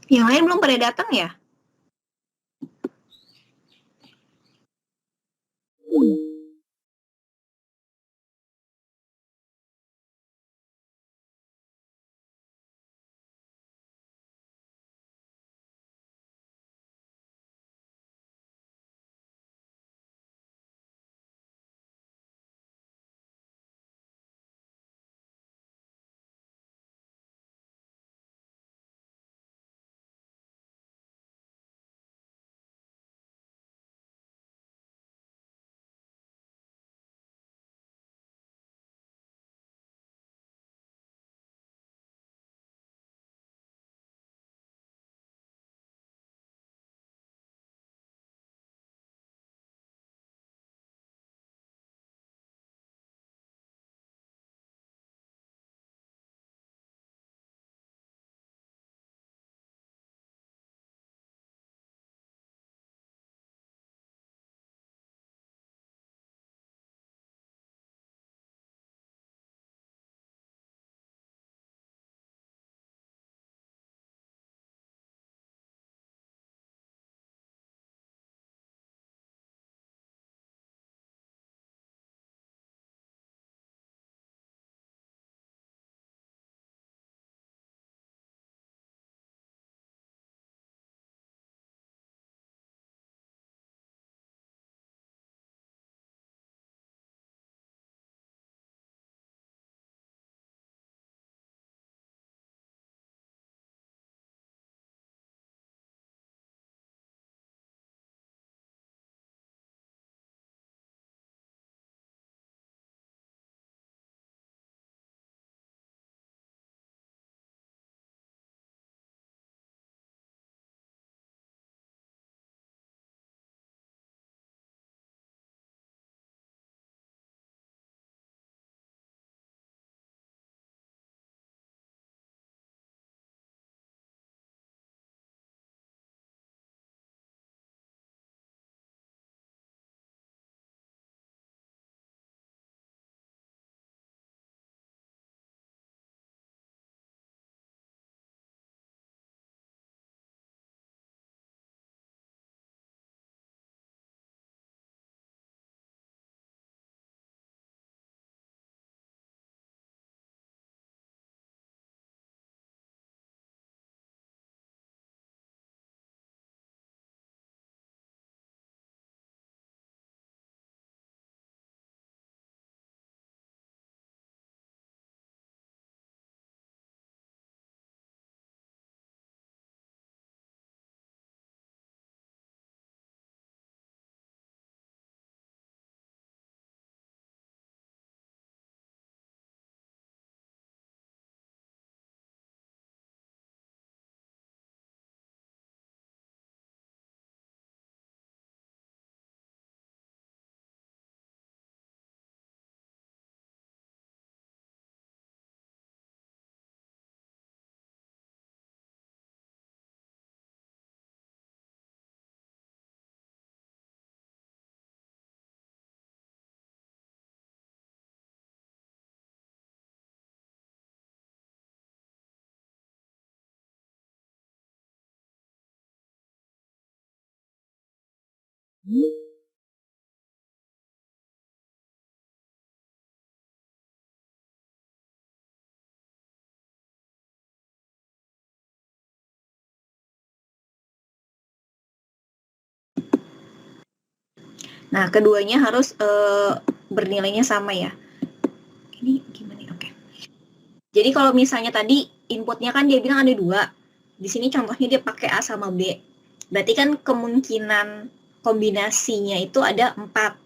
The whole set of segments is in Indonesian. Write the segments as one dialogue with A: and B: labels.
A: Yang lain belum pada datang ya? Nah, keduanya harus bernilainya sama ya. Ini gimana? Oke. Jadi kalau misalnya tadi inputnya kan dia bilang ada 2. Di sini contohnya dia pakai A sama B. Berarti kan kemungkinan kombinasinya itu ada 4.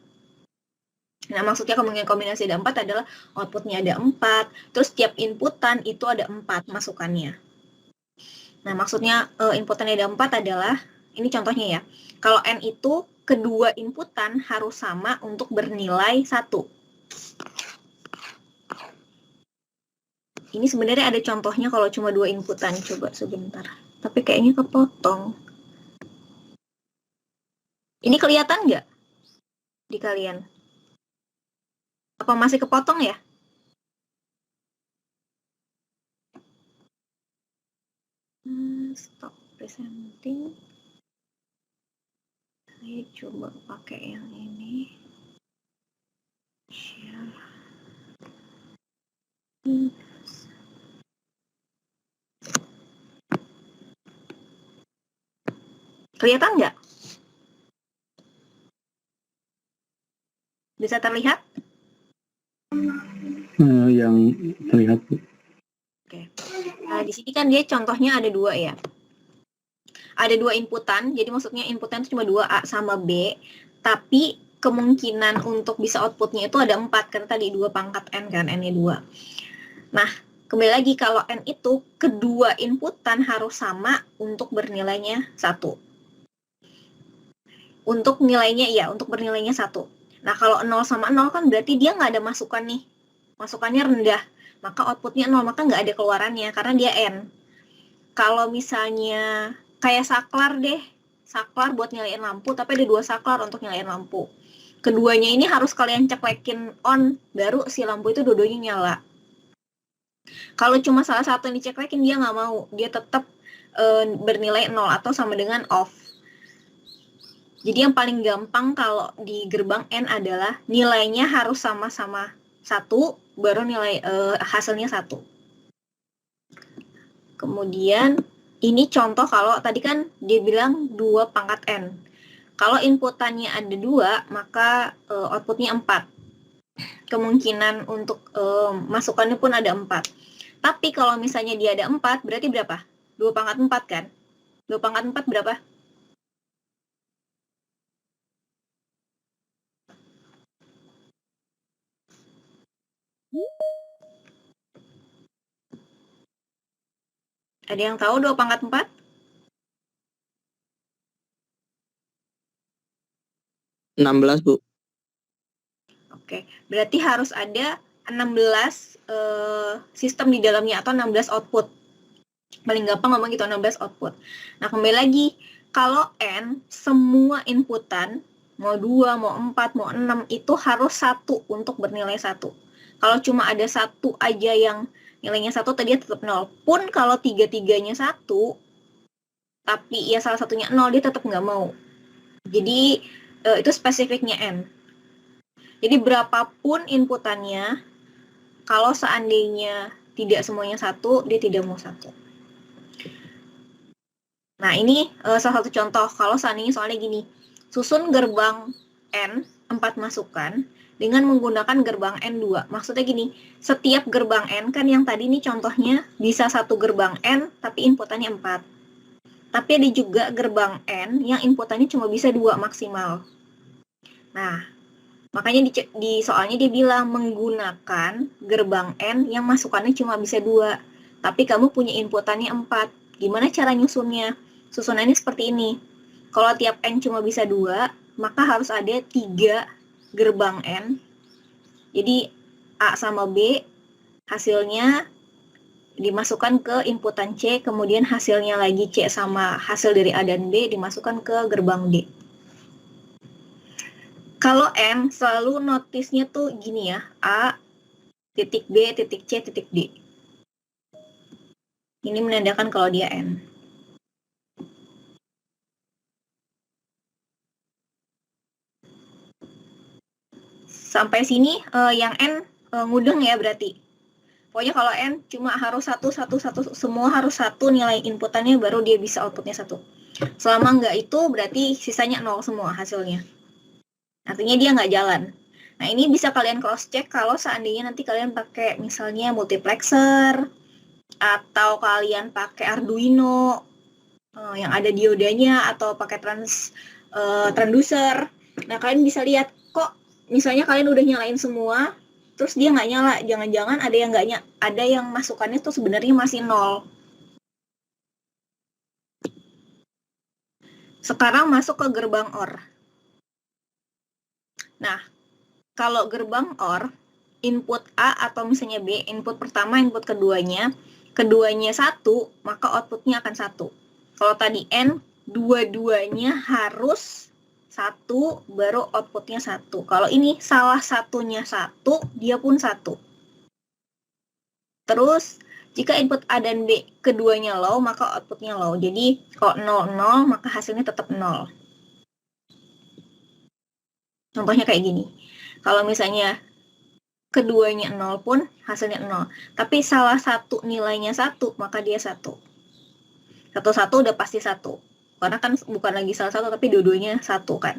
A: Nah, maksudnya kemungkinan kombinasi ada 4 adalah outputnya ada 4. Terus tiap inputan itu ada 4 masukannya. Nah, maksudnya inputannya ada 4 adalah, ini contohnya ya, kalau N itu kedua inputan harus sama untuk bernilai 1. Ini sebenarnya ada contohnya kalau cuma 2 inputan. Coba sebentar. Tapi kayaknya kepotong. Ini kelihatan nggak di kalian? Apa masih kepotong ya? Stop. presenting. Saya coba pakai yang ini. Share. Kelihatan nggak? Bisa terlihat?
B: Yang terlihat.
A: Oke. Nah, di sini kan dia contohnya ada 2 ya. Ada 2 inputan, jadi maksudnya inputan itu cuma 2, A sama B, tapi kemungkinan untuk bisa outputnya itu ada 4, karena tadi 2 pangkat N kan, N-nya 2. Nah, kembali lagi kalau N itu kedua inputan harus sama untuk bernilainya 1. Untuk bernilainya 1. Nah, kalau 0 sama 0 kan berarti dia nggak ada masukan nih. Masukannya rendah, maka outputnya 0, maka nggak ada keluarannya, karena dia N. Kalau misalnya kayak saklar deh, saklar buat nyalain lampu, tapi ada 2 saklar untuk nyalain lampu. Keduanya ini harus kalian ceklekin on, baru si lampu itu dua-duanya nyala. Kalau cuma salah satu yang diceklekin, dia nggak mau, dia tetap bernilai 0 atau sama dengan off. Jadi yang paling gampang kalau di gerbang N adalah nilainya harus sama-sama 1, baru nilai hasilnya 1. Kemudian ini contoh kalau tadi kan dia bilang 2 pangkat N. Kalau inputannya ada 2, maka outputnya 4. Kemungkinan untuk masukannya pun ada 4. Tapi kalau misalnya dia ada 4, berarti berapa? 2 pangkat 4 kan? 2 pangkat 4 berapa? Ada yang tahu 2 pangkat 4?
C: (16), Bu.
A: Oke, berarti harus ada 16 sistem di dalamnya atau 16 output. Paling gampang ngomong gitu, 16 output. Nah, kembali lagi, kalau N, semua inputan, mau 2, mau 4, mau 6, itu harus 1 untuk bernilai 1. Kalau cuma ada 1 aja yang nilainya 1, tadi tetap 0. Pun kalau 3-3-nya 1, tapi ya salah satunya 0, dia tetap nggak mau. Jadi, itu spesifiknya N. Jadi berapapun inputannya, kalau seandainya tidak semuanya 1, dia tidak mau 1. Nah, ini salah satu contoh kalau seandainya soalnya gini. Susun gerbang N, 4 masukan, dengan menggunakan gerbang N2. Maksudnya gini, setiap gerbang N, kan yang tadi nih contohnya bisa 1 gerbang N, tapi inputannya 4. Tapi ada juga gerbang N yang inputannya cuma bisa 2 maksimal. Nah, makanya di soalnya dia bilang menggunakan gerbang N yang masukannya cuma bisa 2. Tapi kamu punya inputannya 4. Gimana cara nyusunnya? Susunannya seperti ini. Kalau tiap N cuma bisa 2, maka harus ada 3 gerbang N. Jadi A sama B hasilnya dimasukkan ke inputan C, kemudian hasilnya lagi C sama hasil dari A dan B dimasukkan ke gerbang D. Kalau N selalu notisnya tuh gini ya, A, titik B, titik C, titik D. Ini menandakan kalau dia N. Sampai sini yang N ngudeng ya berarti. Pokoknya kalau N cuma harus 1, semua harus 1 nilai inputannya baru dia bisa outputnya 1. Selama enggak itu berarti sisanya 0 semua hasilnya. Artinya dia nggak jalan. Nah, ini bisa kalian cross check kalau seandainya nanti kalian pakai misalnya multiplexer atau kalian pakai Arduino yang ada diodanya atau pakai transducer. Nah, kalian bisa lihat kok misalnya kalian udah nyalain semua, terus dia nggak nyala. Jangan-jangan ada yang nggak nyala, ada yang masukannya tuh sebenarnya masih 0. Sekarang masuk ke gerbang OR. Nah, kalau gerbang OR, input A atau misalnya B, input pertama, input keduanya 1, maka outputnya akan 1. Kalau tadi N, dua-duanya harus 1, baru outputnya 1. Kalau ini salah satunya 1, dia pun 1. Terus Jika input A dan B keduanya low, maka outputnya low. Jadi kalau 0, 0, maka hasilnya tetap 0. Contohnya kayak gini. Kalau misalnya keduanya 0 pun hasilnya 0. Tapi salah satu nilainya 1, maka dia 1. 1, 1 udah pasti 1. Karena kan bukan lagi salah satu, tapi dua-duanya 1 kan.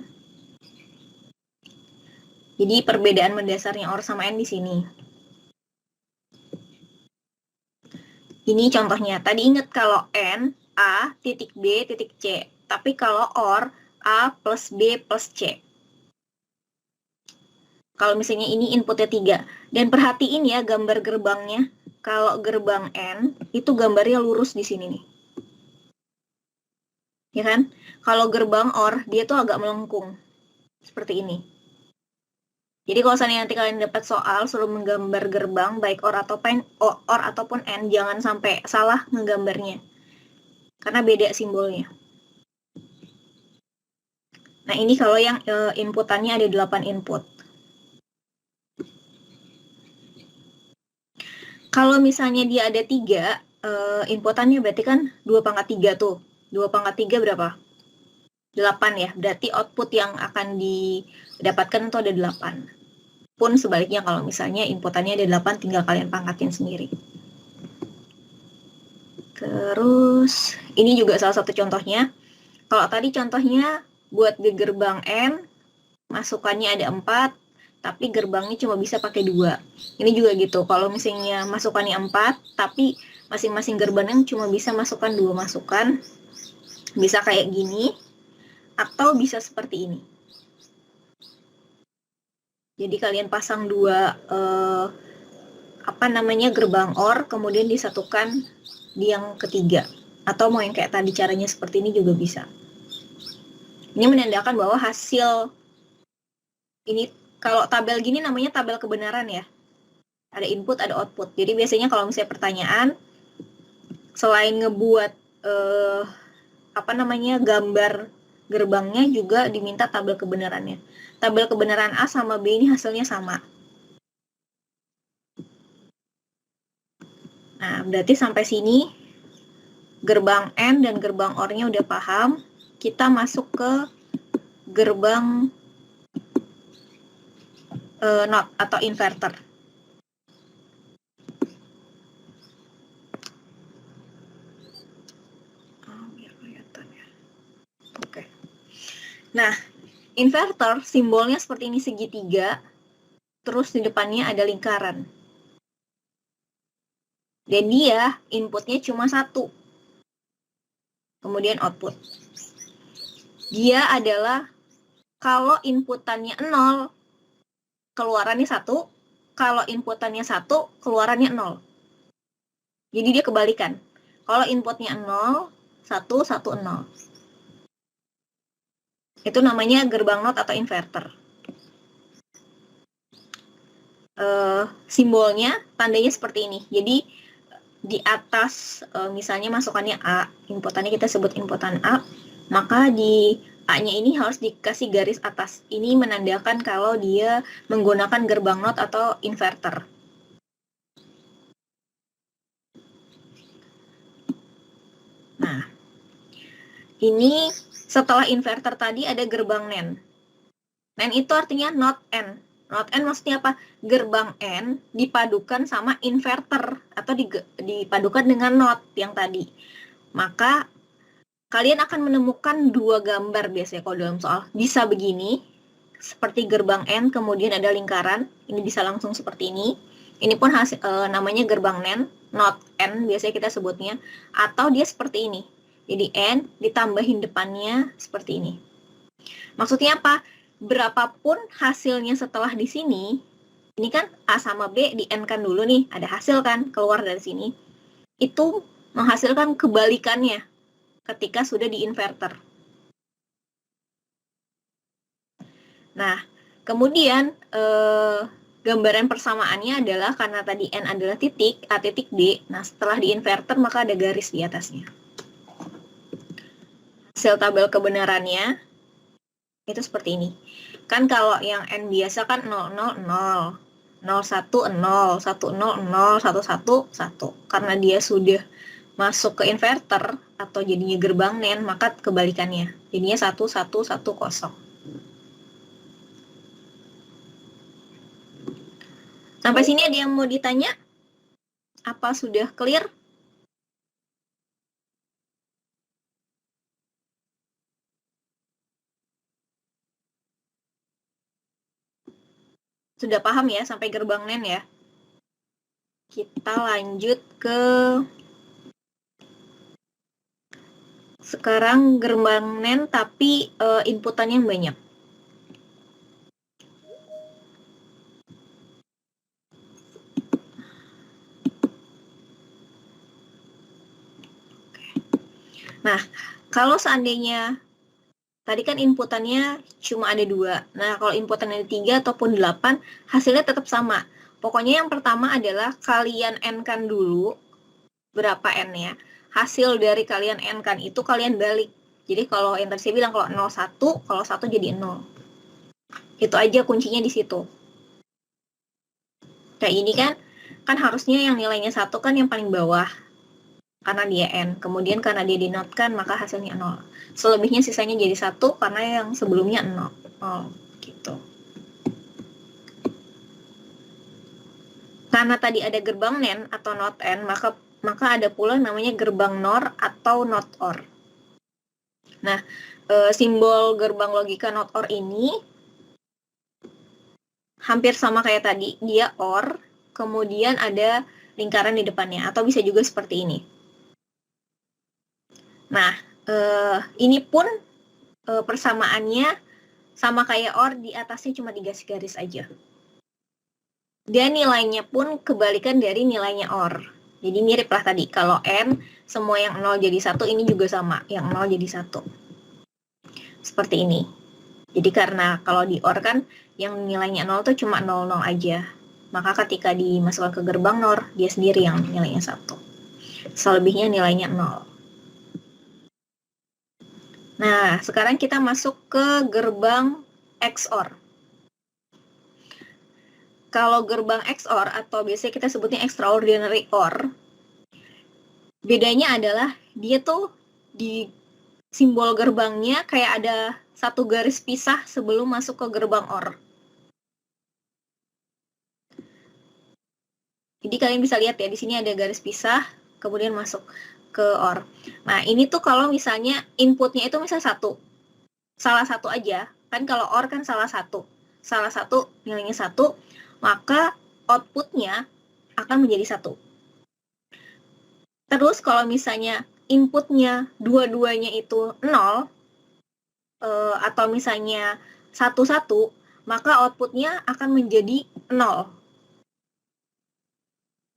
A: Jadi perbedaan mendasarnya OR sama AND di sini. Ini contohnya. Tadi ingat kalau AND, A titik B titik C. Tapi kalau OR, A plus B plus C. Kalau misalnya ini inputnya 3. Dan perhatiin ya gambar gerbangnya. Kalau gerbang N, itu gambarnya lurus di sini nih. Ya kan? Kalau gerbang OR, dia tuh agak melengkung. Seperti ini. Jadi kalau misalnya nanti kalian dapat soal suruh menggambar gerbang baik OR ataupun AND, jangan sampai salah menggambarnya. Karena beda simbolnya. Nah, ini kalau yang inputannya ada 8 input. Kalau misalnya dia ada 3 inputannya berarti kan 2 pangkat 3 tuh. 2 pangkat 3 berapa? 8 ya. Berarti output yang akan didapatkan itu ada 8. Pun sebaliknya kalau misalnya inputannya ada 8, tinggal kalian pangkatin sendiri. Terus, ini juga salah satu contohnya. Kalau tadi contohnya buat di gerbang N, masukannya ada 4, tapi gerbangnya cuma bisa pakai 2. Ini juga gitu. Kalau misalnya masukannya 4, tapi masing-masing gerbang cuma bisa masukkan 2 masukan, bisa kayak gini, atau bisa seperti ini. Jadi kalian pasang 2 gerbang OR, kemudian disatukan di yang ketiga. Atau mau yang kayak tadi caranya seperti ini juga bisa. Ini menandakan bahwa hasil ini, kalau tabel gini namanya tabel kebenaran ya. Ada input, ada output. Jadi biasanya kalau misalnya pertanyaan, selain ngebuat gambar gerbangnya, juga diminta tabel kebenarannya. Tabel kebenaran A sama B ini hasilnya sama. Nah, berarti sampai sini gerbang N dan gerbang OR-nya udah paham. Kita masuk ke gerbang NOT atau inverter. Oke. Nah, inverter simbolnya seperti ini, segitiga, terus di depannya ada lingkaran. Dan dia inputnya cuma 1. Kemudian output. Dia adalah kalau inputannya 0, keluarannya 1. Kalau inputannya 1, keluarannya 0. Jadi dia kebalikan. Kalau inputnya 0, 1, 1, 0. Itu namanya gerbang NOT atau inverter. Simbolnya, tandanya seperti ini. Jadi di atas misalnya masukannya A, inputannya kita sebut inputan A, maka di A-nya ini harus dikasih garis atas. Ini menandakan kalau dia menggunakan gerbang NOT atau inverter. Nah, ini setelah inverter tadi ada gerbang NAND. NAND itu artinya NOT AND. NOT AND maksudnya apa? Gerbang AND dipadukan sama inverter atau dipadukan dengan NOT yang tadi. Maka kalian akan menemukan 2 gambar biasanya kalau dalam soal. Bisa begini, seperti gerbang AND, kemudian ada lingkaran. Ini bisa langsung seperti ini. Ini pun namanya gerbang NAND, NOT AND biasanya kita sebutnya. Atau dia seperti ini. Jadi AND ditambahin depannya seperti ini. Maksudnya apa? Berapapun hasilnya setelah di sini, ini kan A sama B di N-kan dulu nih, ada hasil kan keluar dari sini. Itu menghasilkan kebalikannya ketika sudah di inverter. Nah, kemudian gambaran persamaannya adalah karena tadi N adalah titik, A titik D. Nah, setelah di inverter maka ada garis di atasnya. Hasil tabel kebenarannya itu seperti ini. Kan kalau yang N biasa kan 0, 0, 0. 01, 0, 10, 0, 11, 1. Karena dia sudah masuk ke inverter atau jadinya gerbang NAND, maka kebalikannya. Jadinya 1, 1, 1, 0. Sampai sini ada yang mau ditanya? Apa sudah clear? Sudah paham ya sampai gerbang NAND ya? Kita lanjut ke sekarang gerbang NAND tapi inputannya yang banyak. Nah, kalau seandainya tadi kan inputannya cuma ada 2. Nah, kalau inputannya ada 3 ataupun 8, hasilnya tetap sama. Pokoknya yang pertama adalah kalian N-kan dulu berapa N-nya. Hasil dari kalian N-kan itu kalian balik. Jadi kalau yang tadi saya bilang kalau 0, 1, kalau 1 jadi 0. Itu aja kuncinya di situ. Kayak ini kan harusnya yang nilainya 1 kan yang paling bawah. Karena dia N. Kemudian karena dia dinotkan, maka hasilnya 0. Selebihnya sisanya jadi 1 karena yang sebelumnya 0. Gitu. Karena tadi ada gerbang NAND atau NOT N, maka ada pula namanya gerbang NOR atau NOT OR. Nah, simbol gerbang logika NOT OR ini hampir sama kayak tadi. Dia OR, kemudian ada lingkaran di depannya. Atau bisa juga seperti ini. Nah, ini pun persamaannya sama kayak OR, di atasnya cuma dikasih garis aja. Dan nilainya pun kebalikan dari nilainya OR. Jadi mirip lah tadi. Kalau N, semua yang 0 jadi 1, ini juga sama. Yang 0 jadi 1. Seperti ini. Jadi karena kalau di OR kan, yang nilainya 0 tuh cuma 00 aja. Maka ketika dimasukkan ke gerbang NOR, dia sendiri yang nilainya 1. Selebihnya nilainya 0. Nah, sekarang kita masuk ke gerbang XOR. Kalau gerbang XOR atau biasanya kita sebutnya extraordinary OR, bedanya adalah dia tuh di simbol gerbangnya kayak ada satu garis pisah sebelum masuk ke gerbang OR. Jadi kalian bisa lihat ya, di sini ada garis pisah, kemudian masuk ke OR. Nah, ini tuh kalau misalnya inputnya itu misalnya 1. Salah satu aja. Kan kalau OR kan salah satu nilainya 1, maka outputnya akan menjadi 1. Terus kalau misalnya inputnya dua-duanya itu 0, atau misalnya 1, 1, maka outputnya akan menjadi 0.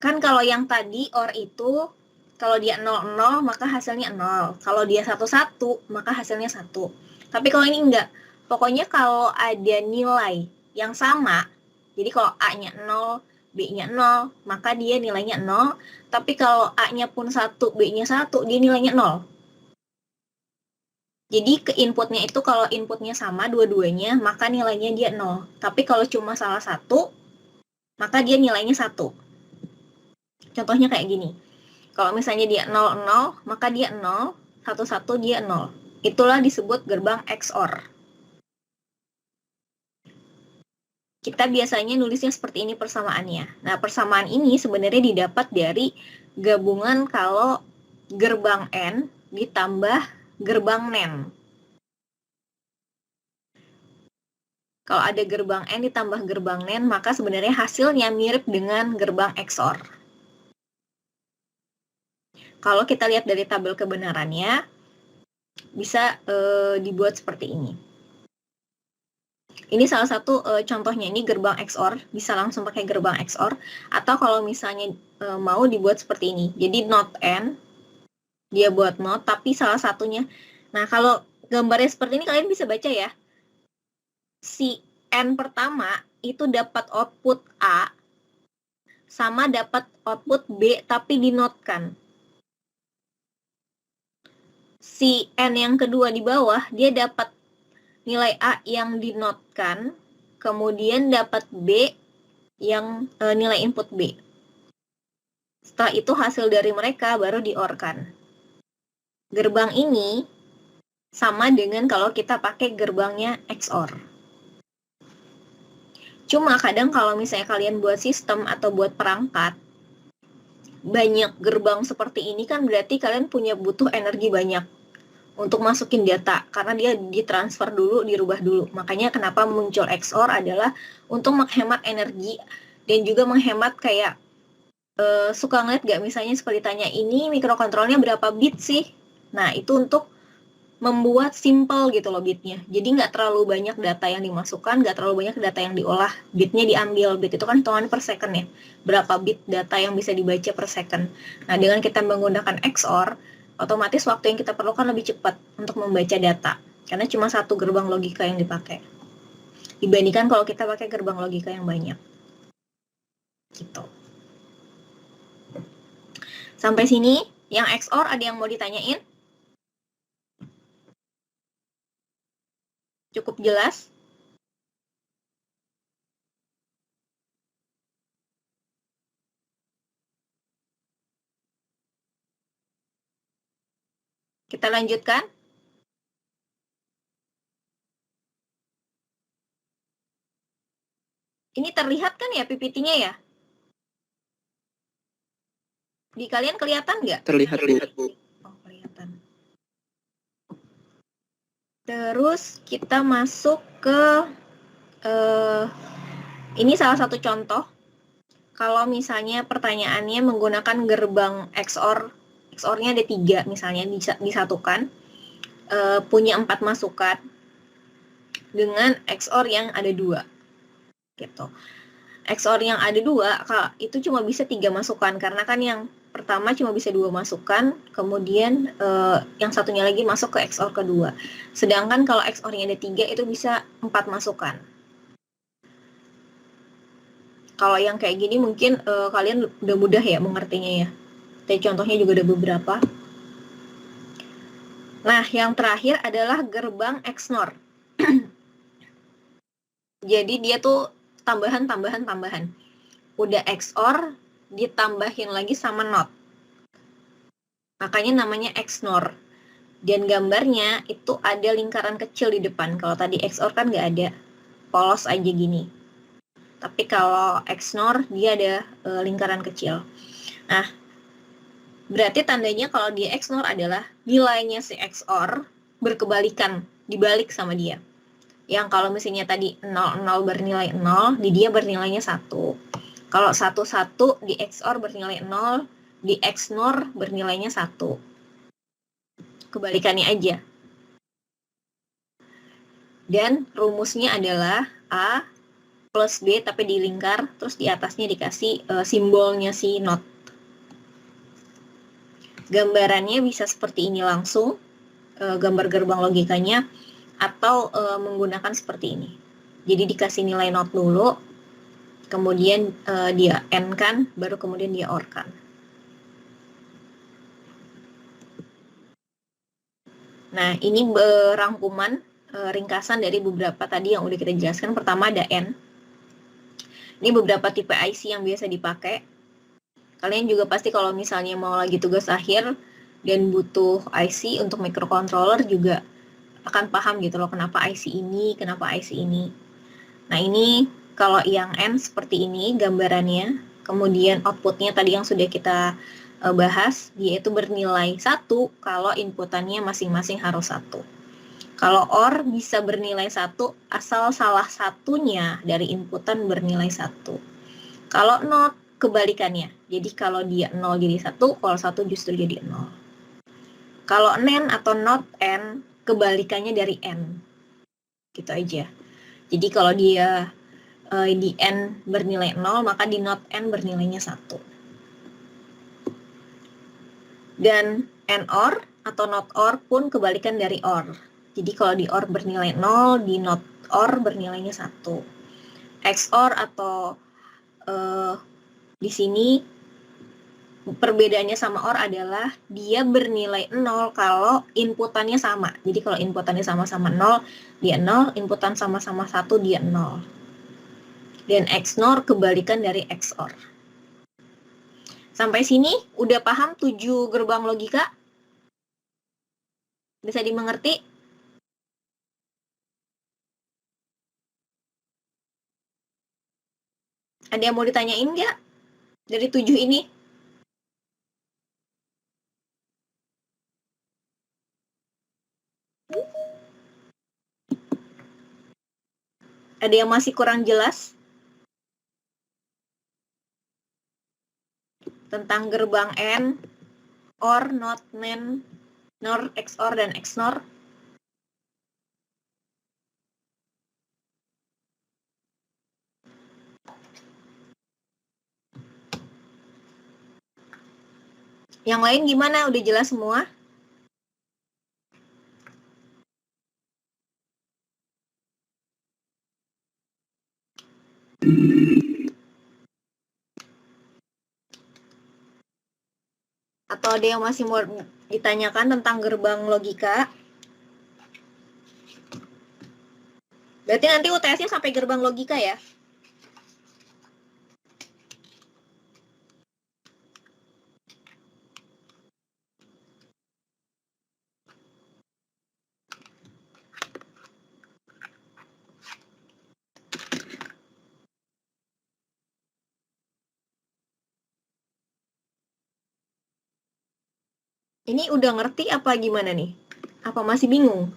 A: Kan kalau yang tadi OR itu, kalau dia 0, 0, maka hasilnya 0. Kalau dia 1, 1, maka hasilnya 1. Tapi kalau ini enggak. Pokoknya kalau ada nilai yang sama, jadi kalau A-nya 0, B-nya 0, maka dia nilainya 0. Tapi kalau A-nya pun 1, B-nya 1, dia nilainya 0. Jadi ke inputnya itu kalau inputnya sama dua-duanya, maka nilainya dia 0. Tapi kalau cuma salah satu, maka dia nilainya 1. Contohnya kayak gini. Kalau misalnya dia 0, 0, maka dia 0, 1, 1, dia 0. Itulah disebut gerbang XOR. Kita biasanya nulisnya seperti ini persamaannya. Nah, persamaan ini sebenarnya didapat dari gabungan kalau gerbang N ditambah gerbang NAND. Kalau ada gerbang N ditambah gerbang NAND, maka sebenarnya hasilnya mirip dengan gerbang XOR. Kalau kita lihat dari tabel kebenarannya, bisa dibuat seperti ini. Ini salah satu contohnya, ini gerbang XOR, bisa langsung pakai gerbang XOR, atau kalau misalnya mau dibuat seperti ini. Jadi NOT N, dia buat NOT, tapi salah satunya. Nah, kalau gambarnya seperti ini kalian bisa baca ya. Si N pertama itu dapat output A, sama dapat output B, tapi dinotkan. Si N yang kedua di bawah, dia dapat nilai A yang dinotkan, kemudian dapat B yang nilai input B. Setelah itu hasil dari mereka baru di-OR-kan. Gerbang ini sama dengan kalau kita pakai gerbangnya XOR. Cuma kadang kalau misalnya kalian buat sistem atau buat perangkat, banyak gerbang seperti ini kan berarti kalian butuh energi banyak untuk masukin data, karena dia ditransfer dulu, dirubah dulu. Makanya kenapa muncul XOR adalah untuk menghemat energi dan juga menghemat kayak suka ngeliat gak misalnya seperti tanya ini mikrokontrolnya berapa bit sih? Nah itu untuk membuat simple gitu loh bitnya. Jadi nggak terlalu banyak data yang dimasukkan, nggak terlalu banyak data yang diolah. Bitnya diambil, bit itu kan hitungan per second ya. Berapa bit data yang bisa dibaca per second. Nah dengan kita menggunakan XOR, otomatis waktu yang kita perlukan lebih cepat untuk membaca data. Karena cuma satu gerbang logika yang dipakai. Dibandingkan kalau kita pakai gerbang logika yang banyak. Gitu. Sampai sini, yang XOR ada yang mau ditanyain? Cukup jelas? Kita lanjutkan. Ini terlihat kan ya PPT-nya ya? Di kalian kelihatan nggak?
C: Terlihat, Bu.
A: Oh, kelihatan. Terus kita masuk ke ini salah satu contoh. Kalau misalnya pertanyaannya menggunakan gerbang XOR, XOR-nya ada 3 misalnya disatukan, punya 4 masukan dengan XOR yang ada 2. Gitu. XOR yang ada 2 itu cuma bisa 3 masukan, karena kan yang pertama cuma bisa 2 masukan, kemudian yang satunya lagi masuk ke XOR kedua. Sedangkan kalau XOR-nya ada 3 itu bisa 4 masukan. Kalau yang kayak gini mungkin kalian udah mudah ya mengertinya ya. Tapi contohnya juga ada beberapa. Nah, yang terakhir adalah gerbang XNOR. Jadi dia tuh tambahan. Udah XOR, ditambahin lagi sama NOT. Makanya namanya XNOR. Dan gambarnya itu ada lingkaran kecil di depan. Kalau tadi XOR kan nggak ada. Polos aja gini. Tapi kalau XNOR, dia ada lingkaran kecil. Nah, berarti tandanya kalau dia XNOR adalah nilainya si XOR berkebalikan, dibalik sama dia. Yang kalau misalnya tadi 00 bernilai 0, di dia bernilainya 1. Kalau 11 di XOR bernilai 0, di XNOR bernilainya 1. Kebalikannya aja. Dan rumusnya adalah A plus B tapi dilingkar, terus di atasnya dikasih simbolnya si NOT. Gambarannya bisa seperti ini langsung, gambar gerbang logikanya, atau menggunakan seperti ini. Jadi dikasih nilai NOT dulu, kemudian dia N-kan, baru kemudian dia OR-kan. Nah, ini rangkuman ringkasan dari beberapa tadi yang udah kita jelaskan. Pertama ada N. Ini beberapa tipe IC yang biasa dipakai. Kalian juga pasti kalau misalnya mau lagi tugas akhir dan butuh IC untuk microcontroller juga akan paham gitu loh kenapa IC ini, kenapa IC ini. Nah ini kalau yang N seperti ini gambarannya, kemudian outputnya tadi yang sudah kita bahas, dia itu bernilai 1 kalau inputannya masing-masing harus 1. Kalau OR bisa bernilai 1 asal salah satunya dari inputan bernilai 1. Kalau NOT kebalikannya. Jadi kalau dia 0 jadi 1, kalau 1 justru jadi 0. Kalau NAND atau NOT N kebalikannya dari N. Gitu aja. Jadi kalau dia di N bernilai 0, maka di NOT N bernilainya 1. Dan NOR atau NOT OR pun kebalikan dari OR. Jadi kalau di OR bernilai 0, di NOT OR bernilainya 1. XOR atau di sini perbedaannya sama OR adalah dia bernilai 0 kalau inputannya sama. Jadi kalau inputannya sama-sama 0, dia 0, inputan sama-sama 1, dia 0. Dan XNOR kebalikan dari XOR. Sampai sini udah paham 7 gerbang logika? Bisa dimengerti? Ada yang mau ditanyain nggak dari 7 ini? Ada yang masih kurang jelas tentang gerbang AND, OR, NOT, NAND, NOR, XOR, dan XNOR? Yang lain gimana? Udah jelas semua? Atau ada yang masih mau ditanyakan tentang gerbang logika? Berarti nanti UTS-nya sampai gerbang logika ya? Ini udah ngerti apa gimana nih? Apa masih bingung?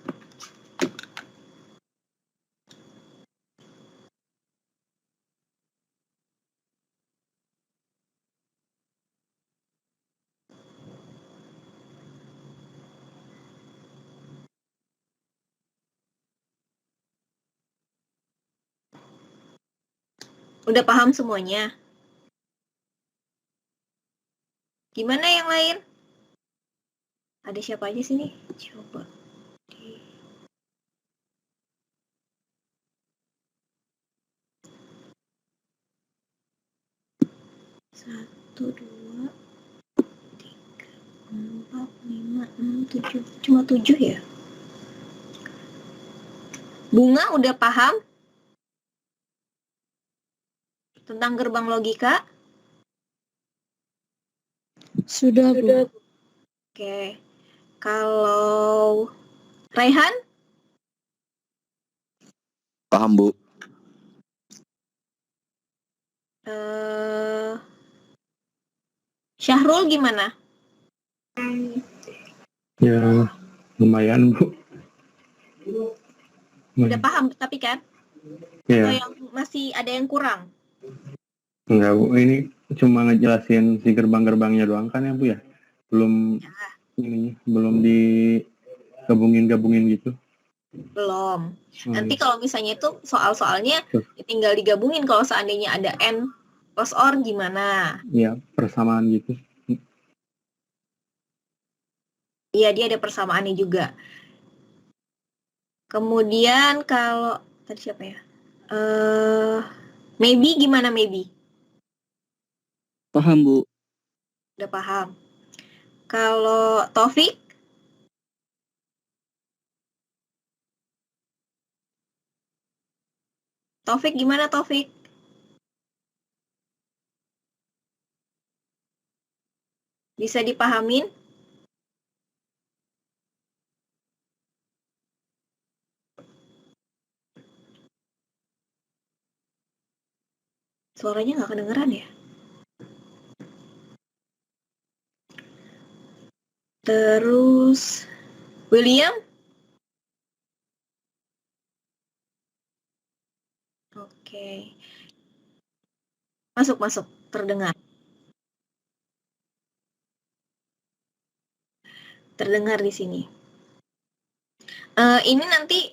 A: Udah paham semuanya? Gimana yang lain? Ada siapa aja sini? Coba. Satu, dua, tiga, empat, lima, enam, tujuh. Cuma 7 ya? Bunga udah paham tentang gerbang logika?
C: Sudah, Bu.
A: Oke. Kalau Raihan?
D: Paham, Bu.
A: Syahrul gimana?
B: Ya, lumayan, Bu.
A: Udah paham tapi kan? Atau
B: Ya,
A: yang masih ada yang kurang?
B: enggak, Bu. Ini cuma ngejelasin si gerbang-gerbangnya doang kan ya, Bu ya? Belum belum digabungin gitu.
A: Belum. Nanti kalau misalnya itu soal-soalnya tinggal digabungin kalau seandainya ada N plus OR gimana?
B: Ya, persamaan gitu.
A: Iya, dia ada persamaannya juga. Kemudian kalau tadi siapa ya? Maybe gimana maybe?
C: Paham, Bu.
A: Udah paham. Kalau Taufik? Taufik gimana Taufik? Bisa dipahamin? Suaranya nggak kedengeran ya? Terus William? Oke. Masuk, terdengar. Terdengar di sini. Ini nanti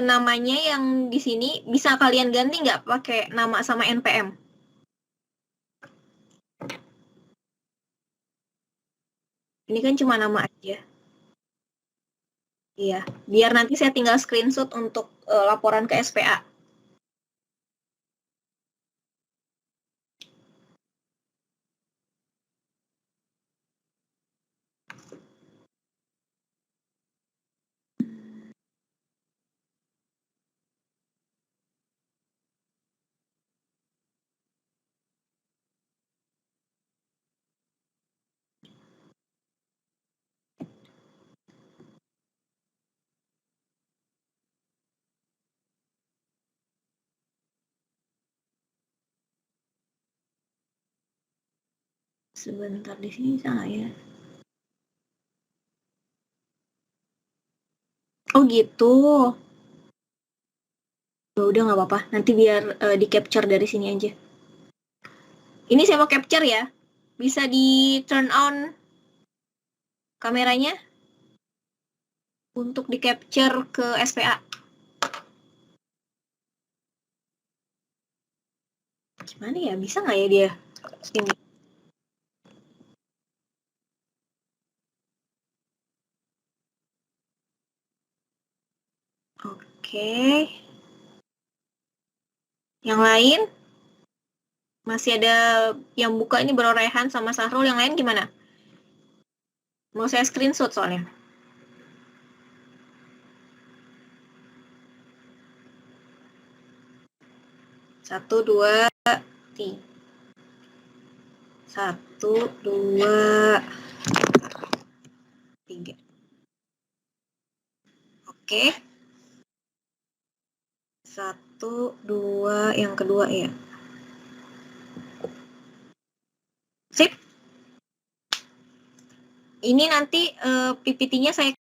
A: namanya yang di sini bisa kalian ganti nggak pakai nama sama NPM? Ini kan cuma nama aja. Iya, biar nanti saya tinggal screenshot untuk laporan ke SPA. Sebentar, di sini bisa nggak ya? Oh gitu. Ya udah nggak apa-apa. Nanti biar di capture dari sini aja. Ini saya mau capture ya. Bisa di turn on kameranya untuk di capture ke SPA. Gimana ya? Bisa nggak ya dia? Ini. Oke. Yang lain? Masih ada yang buka ini baru Rehan sama Sahrul. Yang lain gimana? Mau saya screenshot soalnya. Satu, dua, tiga. Satu, dua, tiga. Oke. Satu, dua, yang kedua ya. Sip. Ini nanti PPT-nya saya